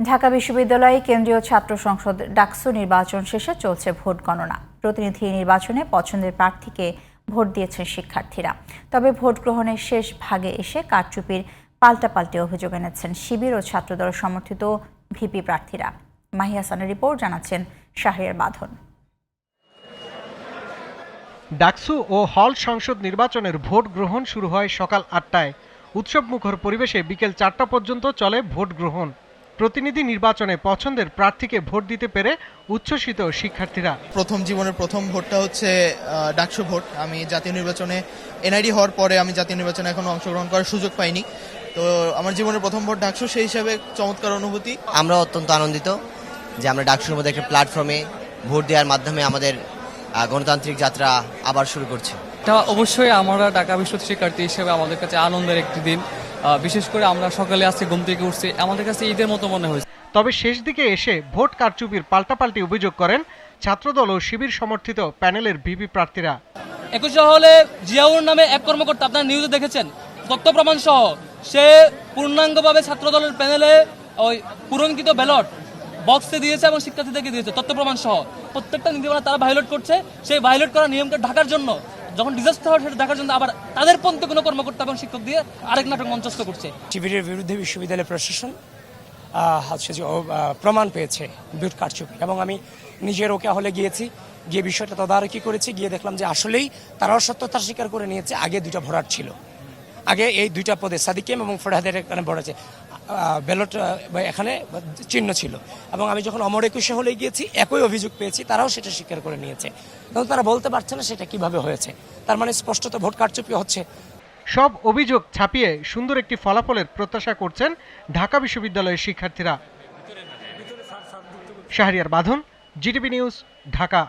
ঢাকা বিশ্ববিদ্যালয়ে কেন্দ্রীয় ছাত্র সংসদ ডাকসু নির্বাচন শেষে চলছে ভোট গণনা। প্রতিনিধি নির্বাচনে পছন্দের প্রার্থীকে ভোট দিয়েছেন শিক্ষার্থীরা। তবে ভোট গ্রহণের শেষ ভাগে এসে কারচুপির পাল্টাপাল্টি অভিযোগ এনেছেন শিবির ও ছাত্রদল সমর্থিত ভিপি প্রার্থীরা। মাহি হাসানের রিপোর্ট, জানাচ্ছেন শাহরিয়ার বাঁধন। ডাকসু ও হল সংসদ নির্বাচনের ভোট গ্রহণ শুরু হয় সকাল ৮টায়। উৎসবমুখর পরিবেশে বিকেল ৪টা পর্যন্ত চলে ভোট গ্রহণ। প্রতিনিধি নির্বাচনে পছন্দের প্রার্থীকে ভোট দিতে পেরে উচ্ছ্বসিত শিক্ষার্থীরা। প্রথম জীবনের প্রথম ভোটটা হচ্ছে ডাকসু ভোট। আমি জাতীয় নির্বাচনে এনআইডি হওয়ার পরে আমি জাতীয় নির্বাচনে এখনো অংশগ্রহণ করার সুযোগ পাইনি, তো আমার জীবনের প্রথম ভোট ডাকসু, সেই হিসাবে চমৎকার অনুভূতি। আমরা অত্যন্ত আনন্দিত যে আমরা ডাকসুর মধ্যে একটা প্ল্যাটফর্মে ভোট দেওয়ার মাধ্যমে আমাদের গণতান্ত্রিক যাত্রা আবার শুরু করছি। এটা অবশ্যই আমরা ঢাকা বিশ্ববিদ্যালয় শিক্ষার্থী হিসেবে আমাদের কাছে আনন্দের একটি দিন। বিশেষ করে আমরা সকালে আজকে ঘুম থেকে উঠছি, আমাদের কাছে ঈদের মতো মনে হয়েছে। তবে শেষ দিকে এসে ভোট কারচুপির পাল্টাপাল্টি অভিযোগ করেন ছাত্রদল ও শিবির সমর্থিত প্যানেলের ভিপি প্রার্থীরা। 21 হলে জিয়াউর নামে এক কর্মকর্তা, আপনারা নিউজে দেখেছেন, তথ্য প্রমাণ সহ সে পূর্ণাঙ্গভাবে ছাত্রদলের প্যানেলে ওই পূরণকৃত ব্যালট বক্সে দিয়েছে এবং শিক্ষার্থীদেরকে দিয়েছে তথ্য প্রমাণ সহ। প্রত্যেকটা নীতিমালা তারা ভায়োলেট করছে। সেই ভায়োলেট করা নিয়মকে ঢাকার জন্য, যখন ডিজাস্টার হয় সেটা ঢাকার জন্য আবার তাদের পন্থী কোনো কর্মকর্তা এবং শিক্ষক দিয়ে আরেক নাটক মঞ্চস্থ করছে। শিবিরের বিরুদ্ধে বিশ্ববিদ্যালয় প্রশাসন প্রমাণ পেয়েছে ভোট কারচুপি, এবং আমি নিজের ওকে হলে গিয়েছি, গিয়ে বিষয়টা তদারকি করেছি। গিয়ে দেখলাম যে আসলেই তারাও সত্যতা স্বীকার করে নিয়েছে। আগে দুটা ভোটার ছিল, আগে এই দুইটা পদে সাদিকিম এবং ফরহাদের এখানে ভোট আছে, ব্যালট এখানে চিহ্ন ছিল। এবং আমি যখন অমর 21 হলে গিয়েছি, একই অভিযোগ পেয়েছি, তারাও সেটা স্বীকার করে নিয়েছে। কিন্তু তারা বলতে পারছে না সেটা কিভাবে হয়েছে। তার মানে স্পষ্টত ভোট কারচুপি হচ্ছে। সব অভিযোগ ছাপিয়ে সুন্দর একটি ফলাফলের প্রত্যাশা করছেন ঢাকা বিশ্ববিদ্যালয়ের শিক্ষার্থীরা। শাহরিয়ার বাঁধন, জিটিভি নিউজ, ঢাকা।